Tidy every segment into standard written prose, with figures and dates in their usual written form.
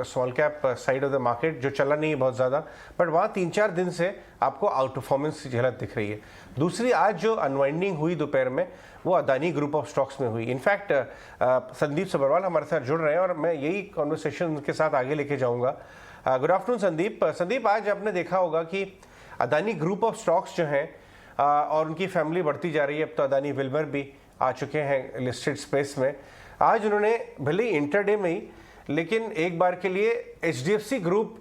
Small cap side of the market जो चला नहीं है बहुत ज़्यादा, बट वहाँ 3-4 दिन से आपको आउट परफॉर्मेंस की झलक दिख रही है। दूसरी, आज जो अनवाइंडिंग हुई दोपहर में वो अदानी ग्रुप ऑफ स्टॉक्स में हुई। इनफैक्ट संदीप सब्रवाल हमारे साथ जुड़ रहे हैं और मैं यही कॉन्वर्सेशन उनके साथ आगे लेके जाऊँगा। Good afternoon Sandeep. संदीप, आज आपने देखा होगा कि अदानी ग्रुप ऑफ स्टॉक्स जो हैं और उनकी फैमिली बढ़ती जा रही है। अब तो अदानी विल्मर भी आ चुके हैं लिस्टेड स्पेस में। आज उन्होंने भले ही इंटरडे में ही, लेकिन एक बार के लिए एचडीएफसी ग्रुप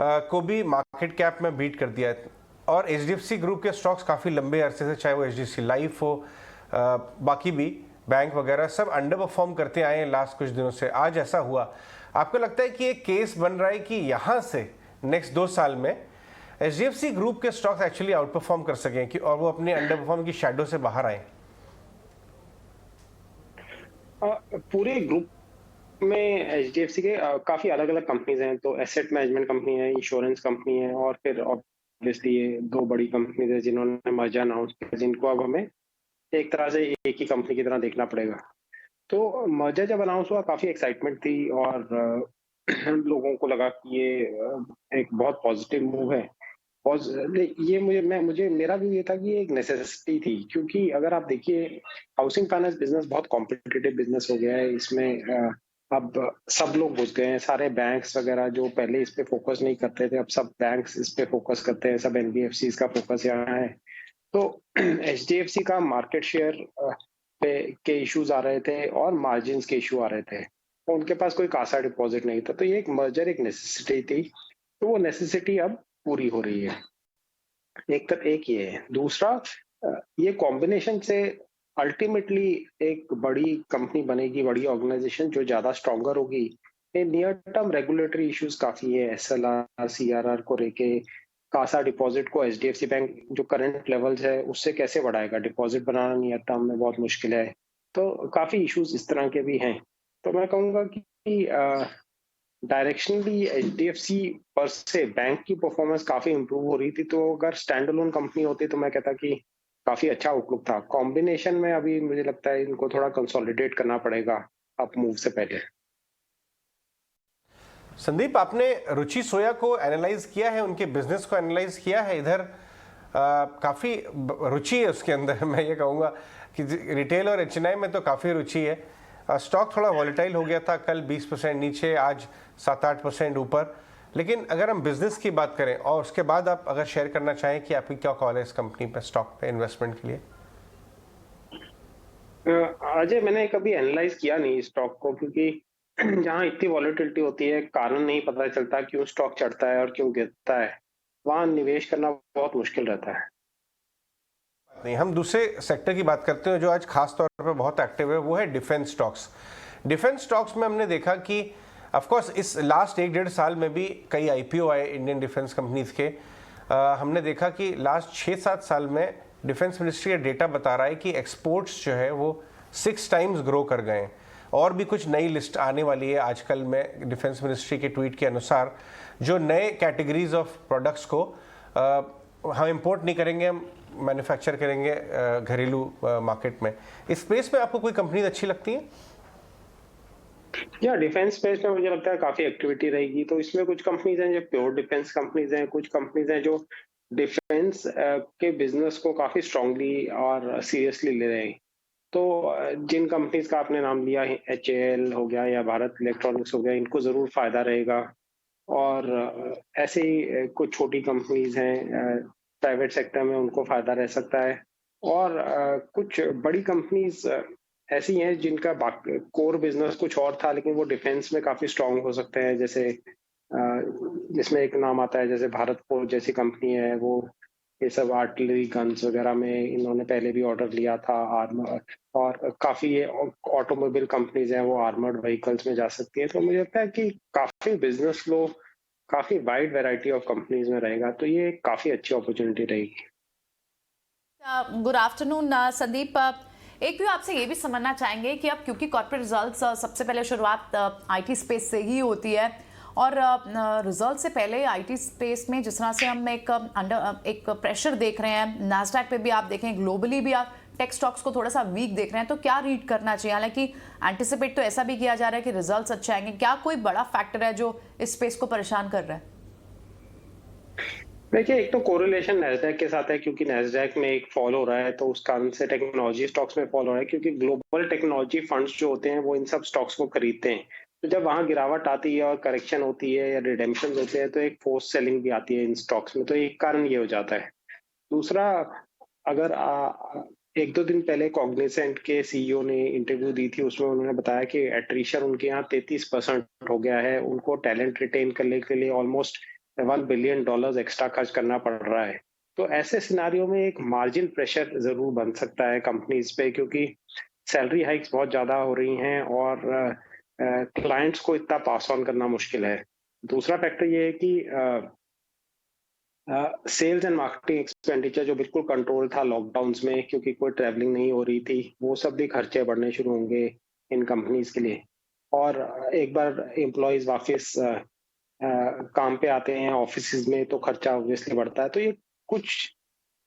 को भी मार्केट कैप में बीट कर दिया है। और एचडीएफसी ग्रुप के स्टॉक्स काफ़ी लंबे अरसे से, चाहे वो एचडीएफसी लाइफ हो, बाकी भी बैंक वगैरह, सब अंडर परफॉर्म करते आए हैं लास्ट कुछ दिनों से। आज ऐसा हुआ। आपको लगता है कि एक केस बन रहा है कि यहाँ से नेक्स्ट 2 साल में एचडीएफसी ग्रुप के स्टॉक्स एक्चुअली आउट परफॉर्म कर सकें कि और वो अपने अंडर परफॉर्म की शैडो से बाहर आए? पूरे ग्रुप में एचडीएफसी के काफी अलग अलग कंपनीज हैं। तो एसेट मैनेजमेंट कंपनी है, इंश्योरेंस कंपनी है, और फिर ऑब्वियसली ये 2 बड़ी कंपनीज है जिन्होंने मर्जर अनाउंस किया, जिनको अब हमें एक तरह से एक ही कंपनी की तरह देखना पड़ेगा। तो मर्जर जब अनाउंस हुआ काफी एक्साइटमेंट थी और लोगों को लगा कि ये एक बहुत पॉजिटिव मूव है। और ये मुझे मेरा भी ये था कि ये एक नेसेसिटी थी, क्योंकि अगर आप देखिए हाउसिंग फाइनेंस बिजनेस बहुत कॉम्पिटिटिव बिजनेस हो गया है। इसमें अब सब लोग घुस गए हैं, सारे बैंक्स वगैरह जो पहले इस पे फोकस नहीं करते थे, अब सब बैंक्स इस पे फोकस करते हैं, सब एनबीएफसी का फोकस यहाँ है। तो एचडीएफसी का मार्केट शेयर पे के इश्यूज आ रहे थे और मार्जिन के इशू आ रहे थे। तो उनके पास कोई कासा डिपॉजिट नहीं था, तो ये एक मर्जर एक नेसेसिटी थी। तो वो नेसेसिटी अब पूरी हो रही है। एक ये है। दूसरा, ये कॉम्बिनेशन से अल्टीमेटली एक बड़ी कंपनी बनेगी, बड़ी ऑर्गेनाइजेशन जो ज्यादा स्ट्रॉन्गर होगी। ये नियर टर्म रेगुलेटरी इश्यूज काफी है, एसएलआर सीआरआर को लेके। कासा डिपॉजिट को एचडीएफसी बैंक जो करंट लेवल्स है उससे कैसे बढ़ाएगा, डिपॉजिट बनाना नियर टर्म में बहुत मुश्किल है। तो काफी इश्यूज इस तरह के भी हैं। तो मैं कहूँगा कि डायरेक्शनली एचडीएफसी पर से बैंक की परफॉर्मेंस काफी इंप्रूव हो रही थी। तो अगर स्टैंड अलोन कंपनी होती तो मैं कहता कि काफी अच्छा आउटलुक था। कॉम्बिनेशन में अभी मुझे लगता है इनको थोड़ा कंसोलिडेट करना पड़ेगा अप मूव से पहले। संदीप, आपने रुचि सोया को एनालाइज किया है, उनके बिजनेस को एनालाइज किया है? इधर काफ़ी रुचि है उसके अंदर। मैं ये कहूँगा कि रिटेल और एचएनआई में तो काफ़ी रुचि है। स्टॉक थोड़ा वॉलेटाइल हो गया था, कल 20% नीचे, आज 7-8% ऊपर। लेकिन अगर हम बिजनेस की बात करें, और उसके बाद आप अगर शेयर करना चाहें कि आपकी क्या कॉल है इस कंपनी पे, स्टॉक पे इन्वेस्टमेंट के लिए। अजय, मैंने कभी एनालाइज किया नहीं स्टॉक को, क्योंकि जहाँ इतनी वॉलेटिलिटी होती है, कारण नहीं पता चलता क्यों स्टॉक चढ़ता है और क्यों गिरता है, वहां निवेश करना बहुत मुश्किल रहता है। नहीं, हम दूसरे सेक्टर की बात करते हैं जो आज खास तौर पर बहुत एक्टिव है, वो है डिफेंस स्टॉक्स। डिफेंस स्टॉक्स में हमने देखा कि ऑफ कोर्स इस लास्ट 1-1.5 साल में भी कई आईपीओ आए इंडियन डिफेंस कंपनीज के। हमने देखा कि लास्ट 6-7 साल में डिफेंस मिनिस्ट्री का डेटा बता रहा है कि एक्सपोर्ट्स जो है वो 6 टाइम्स ग्रो कर गए हैं। और भी कुछ नई लिस्ट आने वाली है आजकल में, डिफेंस मिनिस्ट्री के ट्वीट के अनुसार, जो नए कैटेगरीज ऑफ प्रोडक्ट्स को हम इंपोर्ट नहीं करेंगे, हम मैन्युफैक्चर करेंगे घरेलू मार्केट में। इस स्पेस में आपको कोई कंपनी अच्छी लगती है? या डिफेंस स्पेस में मुझे लगता है काफी एक्टिविटी रहेगी। तो इसमें कुछ कंपनीज हैं जो प्योर डिफेंस कंपनीज हैं, कुछ कंपनीज हैं जो डिफेंस के बिजनेस को काफी स्ट्रांगली और सीरियसली ले रहे हैं। तो जिन कंपनीज का आपने नाम लिया, एचएएल हो गया या भारत इलेक्ट्रॉनिक्स हो गया, इनको जरूर फायदा रहेगा। और ऐसे ही कुछ छोटी कंपनीज हैं प्राइवेट सेक्टर में, उनको फायदा रह सकता है। और कुछ बड़ी कंपनीज ऐसी हैं जिनका कोर बिजनेस कुछ और था, लेकिन वो डिफेंस में काफी स्ट्रांग हो सकते हैं। जैसे जिसमें एक नाम आता है, जैसे भारत फोर्ज जैसी कंपनी है, वो ये सब आर्टिलरी गन्स वगैरह में इन्होंने पहले भी ऑर्डर लिया था, आर्मर। और काफी ये ऑटोमोबाइल कंपनीज हैं, वो आर्मर्ड व्हीकल्स में जा सकती है। तो मुझे लगता है कि काफी बिजनेस फ्लो काफी वाइड वैरायटी ऑफ कंपनीज में रहेगा, तो ये काफी अच्छी अपॉर्चुनिटी रहेगी। Good afternoon Sandeep. एक भी आपसे ये भी समझना चाहेंगे कि अब क्योंकि कॉर्पोरेट रिजल्ट्स सबसे पहले शुरुआत आईटी स्पेस से ही होती है, और रिजल्ट से पहले आईटी स्पेस में जिस तरह से हम एक प्रेशर देख रहे हैं, नैस्डैक पे भी आप देखें, ग्लोबली भी आप टेक स्टॉक्स को थोड़ा सा वीक देख रहे हैं, तो क्या रीड करना चाहिए? हालांकि एंटिसिपेट तो ऐसा भी किया जा रहा है कि रिजल्ट्स अच्छे आएंगे, क्या कोई बड़ा फैक्टर है जो इस स्पेस को परेशान कर रहा है? देखिए, एक तो कोरिलेशन नैस्डैक के साथ है, क्योंकि नैस्डैक में एक फॉल हो रहा है, तो उस कारण से टेक्नोलॉजी स्टॉक्स में फॉल हो रहा है, क्योंकि ग्लोबल टेक्नोलॉजी फंड्स जो होते हैं वो इन सब स्टॉक्स को खरीदते हैं। तो जब वहां गिरावट आती है और करेक्शन होती है या रिडेम्पशन होते हैं, तो एक फोर्स सेलिंग भी आती है इन स्टॉक्स में, तो एक कारण ये हो जाता है। दूसरा, अगर एक दो दिन पहले कॉग्निसेंट के सीईओ ने इंटरव्यू दी थी, उसमें उन्होंने बताया कि एट्रिशन उनके यहाँ 33% हो गया है, उनको टैलेंट रिटेन करने के लिए ऑलमोस्ट $1 बिलियन एक्स्ट्रा खर्च करना पड़ रहा है। तो ऐसे सिनारियों में एक मार्जिन प्रेशर जरूर बन सकता है कंपनीज पे, क्योंकि सैलरी हाइक्स बहुत ज्यादा हो रही हैं और क्लाइंट्स को इतना पास ऑन करना मुश्किल है। दूसरा फैक्टर ये है कि सेल्स एंड मार्केटिंग एक्सपेंडिचर जो बिल्कुल कंट्रोल था लॉकडाउन्स में, क्योंकि कोई ट्रैवलिंग नहीं हो रही थी, वो सब भी खर्चे बढ़ने शुरू होंगे इन कंपनीज के लिए। और एक बार एम्प्लॉयज वापस काम पे आते हैं ऑफिस में, तो खर्चा ऑब्वियसली बढ़ता है। तो ये कुछ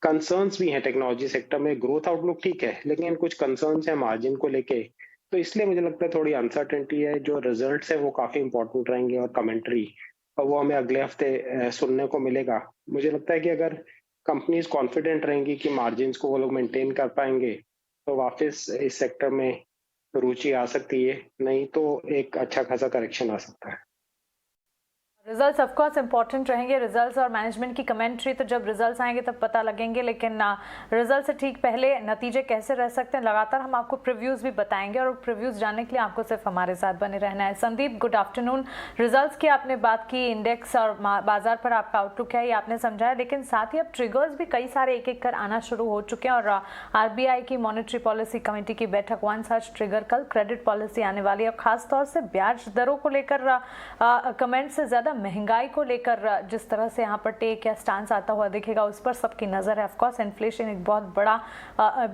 कंसर्न्स भी हैं टेक्नोलॉजी सेक्टर में। ग्रोथ आउटलुक ठीक है, लेकिन कुछ कंसर्न्स हैं मार्जिन को लेके। तो इसलिए मुझे लगता है थोड़ी अनसर्टेनिटी है। जो रिजल्ट्स है वो काफी इंपॉर्टेंट रहेंगे और कमेंट्री, और वो हमें अगले हफ्ते सुनने को मिलेगा। मुझे लगता है कि अगर कंपनीज कॉन्फिडेंट रहेंगी कि मार्जिन को वो लोग मेंटेन कर पाएंगे, तो वापस इस सेक्टर में रुचि आ सकती है, नहीं तो एक अच्छा खासा करेक्शन आ सकता है। रिजल्ट्स ऑफ कोर्स इंपॉर्टेंट रहेंगे, रिजल्ट्स और मैनेजमेंट की कमेंट्री तो जब रिजल्ट्स आएंगे तब पता लगेंगे, लेकिन रिजल्ट से ठीक पहले नतीजे कैसे रह सकते हैं, लगातार हम आपको प्रीव्यूज भी बताएंगे, और प्रीव्यूज जानने के लिए आपको सिर्फ हमारे साथ बने रहना है। Sandeep, good afternoon. रिजल्ट्स की आपने बात की, इंडेक्स और बाजार पर आपका आउटलुक है, ये आपने समझाया, लेकिन साथ ही अब ट्रिगर्स भी कई सारे एक एक कर आना शुरू हो चुके हैं, और आरबीआई की मॉनेटरी पॉलिसी कमेटी की बैठक, वन सच ट्रिगर कल क्रेडिट पॉलिसी आने वाली है, और खासतौर से ब्याज दरों को लेकर कमेंट से ज्यादा महंगाई को लेकर जिस तरह से यहाँ पर टेक या स्टांस आता हुआ दिखेगा, उस पर सबकी नजर है। ऑफकोर्स इन्फ्लेशन एक बहुत बड़ा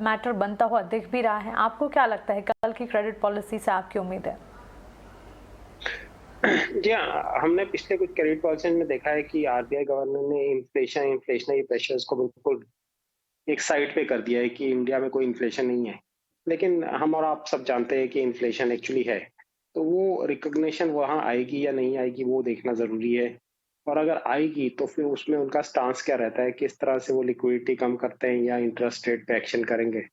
मैटर बनता हुआ दिख भी रहा है। आपको क्या लगता है कल की क्रेडिट पॉलिसी से आपकी उम्मीद है? जी हाँ, हमने पिछले कुछ क्रेडिट पॉलिसी में देखा है कि आरबीआई गवर्नर ने इन्फ्लेशनरी प्रेशर्स को बिल्कुल एक साइड पे कर दिया है कि इंडिया में कोई इन्फ्लेशन नहीं है। लेकिन हम और आप सब जानते हैं कि इन्फ्लेशन एक्चुअली है, तो वो रिकॉग्निशन वहाँ आएगी या नहीं आएगी वो देखना जरूरी है। और अगर आएगी तो फिर उसमें उनका स्टांस क्या रहता है, किस तरह से वो लिक्विडिटी कम करते हैं या इंटरेस्ट रेट पे एक्शन करेंगे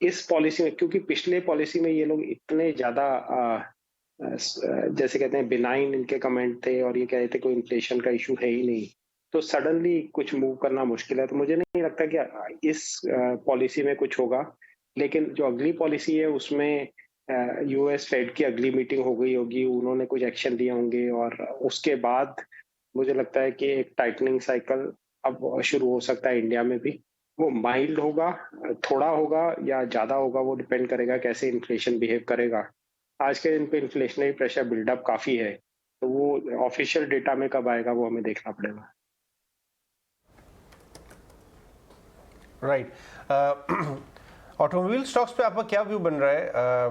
इस पॉलिसी में। क्योंकि पिछले पॉलिसी में ये लोग इतने ज्यादा जैसे कहते हैं बिनाइन इनके कमेंट थे, और ये कह रहे थे कोई इन्फ्लेशन का इशू है ही नहीं, तो सडनली कुछ मूव करना मुश्किल है। तो मुझे नहीं लगता कि इस पॉलिसी में कुछ होगा। लेकिन जो अगली पॉलिसी है उसमें यूएस फेड की अगली मीटिंग हो गई होगी, उन्होंने कुछ एक्शन दिए होंगे, और उसके बाद मुझे लगता है कि एक टाइटनिंग साइकिल अब शुरू हो सकता है इंडिया में भी। वो माइल्ड होगा, थोड़ा होगा या ज्यादा होगा, वो डिपेंड करेगा कैसे इन्फ्लेशन बिहेव करेगा। आज के दिन पे इन्फ्लेशनरी प्रेशर बिल्डअप काफी है, तो वो ऑफिशियल डेटा में कब आएगा वो हमें देखना पड़ेगा। राइट। ऑटोमोबाइल स्टॉक्स पे आपका क्या व्यू बन रहा है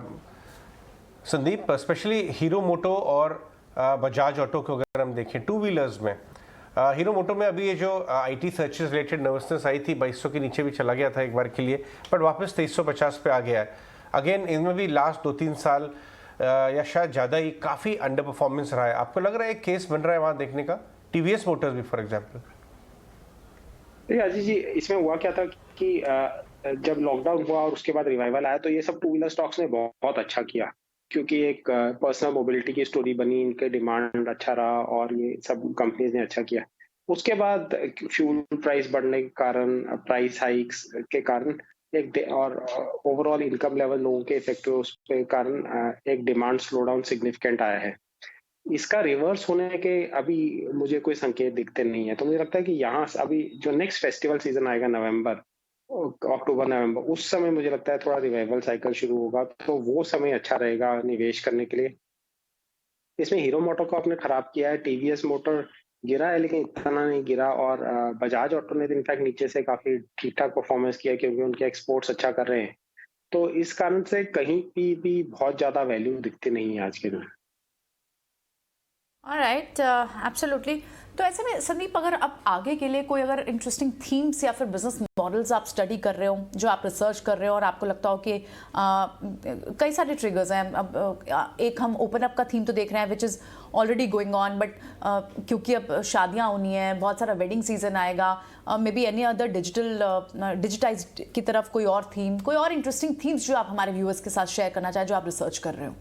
संदीप? स्पेशली हीरो मोटो और बजाज ऑटो को अगर हम देखें, टू व्हीलर्स में हीरो मोटो में अभी ये जो IT searches related nervousness I थी, 2200 के नीचे भी चला गया था एक बार के लिए, बट वापस 2350 पे आ गया है। अगेन इनमें भी लास्ट 2-3 साल या शायद ज़्यादा ही काफ़ी अंडर परफॉर्मेंस रहा है। आपको लग रहा है एक केस बन रहा है वहाँ देखने का? टीवीएस मोटर्स भी फॉर एग्जाम्पल। अजीत जी, इसमें हुआ क्या था कि जब लॉकडाउन हुआ और उसके बाद रिवाइवल आया, तो ये सब टू व्हीलर स्टॉक्स ने बहुत अच्छा किया, क्योंकि एक पर्सनल मोबिलिटी की स्टोरी बनी, इनके डिमांड अच्छा रहा और ये सब कंपनीज ने अच्छा किया। उसके बाद फ्यूल प्राइस बढ़ने के कारण, प्राइस हाइक्स के कारण और ओवरऑल इनकम लेवल लोगों के इफेक्ट हुए, उसके कारण एक डिमांड स्लोडाउन सिग्निफिकेंट आया है। इसका रिवर्स होने के अभी मुझे कोई संकेत दिखते नहीं है। तो मुझे लगता है कि यहाँ अभी जो नेक्स्ट फेस्टिवल सीजन आएगा अक्टूबर नवंबर, उस समय मुझे लगता है थोड़ा रिवाइवल साइकिल शुरू होगा, तो वो समय अच्छा रहेगा निवेश करने के लिए। इसमें हीरो मोटर को आपने खराब किया है, टीवीएस मोटर गिरा है लेकिन इतना नहीं गिरा, और बजाज ऑटो ने इनफैक्ट नीचे से काफी ठीक ठाक परफॉर्मेंस किया, क्योंकि उनके एक्सपोर्ट्स अच्छा कर रहे हैं। तो इस कारण से कहीं भी बहुत ज्यादा वैल्यू दिखती नहीं है आज के दिन। Alright, absolutely. तो ऐसे में संदीप, अगर अब आगे के लिए कोई अगर इंटरेस्टिंग थीम्स या फिर बिजनेस मॉडल्स आप स्टडी कर रहे हो, जो आप रिसर्च कर रहे हो और आपको लगता हो कि कई सारे ट्रिगर्स हैं, अब एक हम ओपन अप का थीम तो देख रहे हैं which is already going on, but क्योंकि अब शादियां होनी है, बहुत सारा वेडिंग सीजन आएगा, may be any other digitise की तरफ कोई और थीम, कोई और इंटरेस्टिंग थीम्स जो आप हमारे व्यूअर्स के साथ शेयर करना चाहें, जो आप रिसर्च कर रहे हो?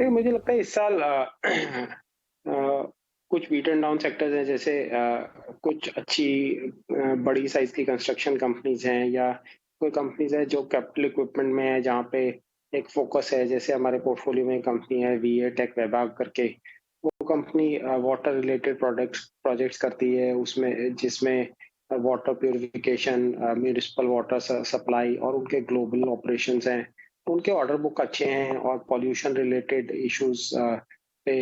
मुझे लगता है इस साल कुछ बीट एंड डाउन सेक्टर्स हैं, जैसे कुछ अच्छी बड़ी साइज की कंस्ट्रक्शन कंपनीज हैं, या कोई कंपनीज है जो कैपिटल इक्विपमेंट में है, जहाँ पे एक फोकस है। जैसे हमारे पोर्टफोलियो में कंपनी है वीए टेक वेबाग करके, वो कंपनी वाटर रिलेटेड प्रोजेक्ट्स करती है, उसमें जिसमें water purification, municipal water supply और उनके ग्लोबल ऑपरेशंस हैं। उनके ऑर्डर बुक अच्छे हैं और पॉल्यूशन रिलेटेड इश्यूज पे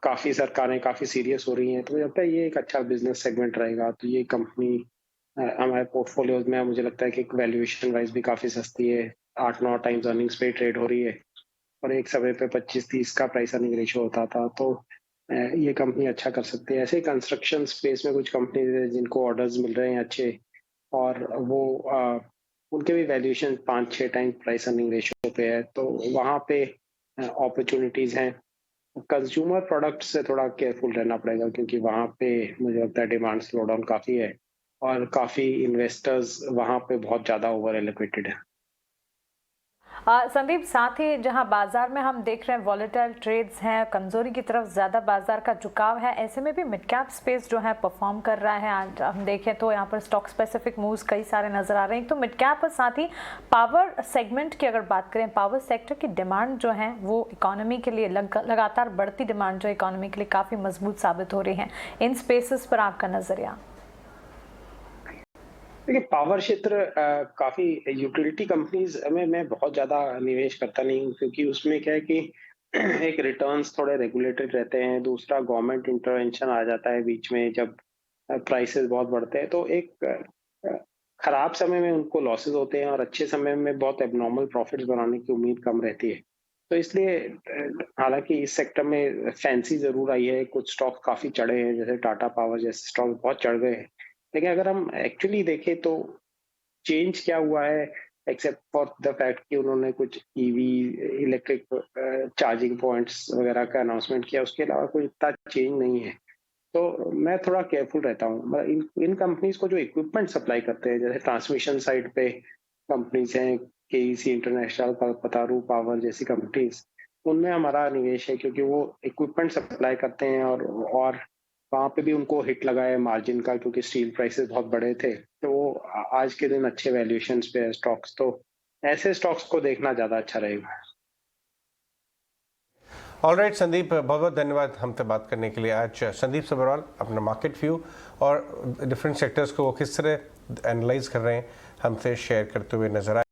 काफ़ी सरकारें काफ़ी सीरियस हो रही हैं, तो मुझे लगता है ये एक अच्छा बिजनेस सेगमेंट रहेगा। तो ये कंपनी हमारे पोर्टफोलियोज में मुझे लगता है कि वैल्यूएशन वाइज भी काफ़ी सस्ती है, 8-9 टाइम्स अर्निंग्स पे ट्रेड हो रही है, और एक समय पे 25-30 का प्राइस अर्निंग रेशियो होता था। तो ये कंपनी अच्छा कर सकती है। ऐसे ही कंस्ट्रक्शन स्पेस में कुछ कंपनीज है जिनको ऑर्डर्स मिल रहे हैं अच्छे, और वो उनके भी valuation 5-6 time price earning ratio पे है, तो वहाँ पे अपॉर्चुनिटीज हैं। कंज्यूमर प्रोडक्ट से थोड़ा केयरफुल रहना पड़ेगा, क्योंकि वहाँ पे मुझे लगता है डिमांड स्लो डाउन काफ़ी है और काफ़ी इन्वेस्टर्स वहाँ पे बहुत ज़्यादा ओवर एलोकेटेड है। संदीप, साथ ही जहां बाजार में हम देख रहे हैं वॉलेटाइल ट्रेड्स हैं, कमजोरी की तरफ ज़्यादा बाजार का झुकाव है, ऐसे में भी मिड कैप स्पेस जो है परफॉर्म कर रहा है। आज हम देखें तो यहाँ पर स्टॉक स्पेसिफिक मूव्स कई सारे नजर आ रहे हैं। तो मिड कैप और साथ ही पावर सेगमेंट की अगर बात करें, पावर सेक्टर की डिमांड जो है वो इकोनॉमी के लिए लगातार बढ़ती डिमांड जो इकोनॉमी के लिए काफ़ी मजबूत साबित हो रही है। इन स्पेसेस पर आपका नजरिया? देखिए, पावर क्षेत्र काफी यूटिलिटी कंपनीज में मैं बहुत ज्यादा निवेश करता नहीं हूँ, क्योंकि उसमें क्या है कि एक रिटर्न्स थोड़े रेगुलेटेड रहते हैं, दूसरा गवर्नमेंट इंटरवेंशन आ जाता है बीच में जब प्राइसेस बहुत बढ़ते हैं, तो एक खराब समय में उनको लॉसेस होते हैं और अच्छे समय में बहुत एबनॉर्मल प्रॉफिट्स बनाने की उम्मीद कम रहती है। तो इसलिए हालांकि इस सेक्टर में फैंसी जरूर आई है, कुछ स्टॉक काफी चढ़े हैं, जैसे टाटा पावर जैसे स्टॉक बहुत चढ़ गए हैं, लेकिन अगर हम एक्चुअली देखें तो चेंज क्या हुआ है, एक्सेप्ट फॉर द फैक्ट कि उन्होंने कुछ ईवी इलेक्ट्रिक चार्जिंग पॉइंट्स वगैरह का अनाउंसमेंट किया, उसके अलावा कोई इतना चेंज नहीं है। तो मैं थोड़ा केयरफुल रहता हूँ। इन कंपनीज को जो इक्विपमेंट सप्लाई करते हैं, जैसे ट्रांसमिशन साइड पे कंपनीज हैं, केईसी इंटरनेशनल, पतारू पावर जैसी कंपनीज, उनमें हमारा निवेश है, क्योंकि वो इक्विपमेंट सप्लाई करते हैं और वहाँ पे भी उनको हिट लगा है मार्जिन का, क्योंकि स्टील प्राइसेस बहुत बड़े थे, तो वो आज के दिन अच्छे वैल्यूएशंस पे है स्टॉक्स, तो ऐसे स्टॉक्स को देखना ज़्यादा अच्छा रहेगा। ऑलराइट संदीप, बहुत बहुत धन्यवाद हमसे बात करने के लिए। आज संदीप सब्रवाल अपना मार्केट व्यू और डिफरेंट सेक्टर्स को वो किस तरह एनालाइज कर रहे हैं हमसे शेयर करते हुए नजर आए।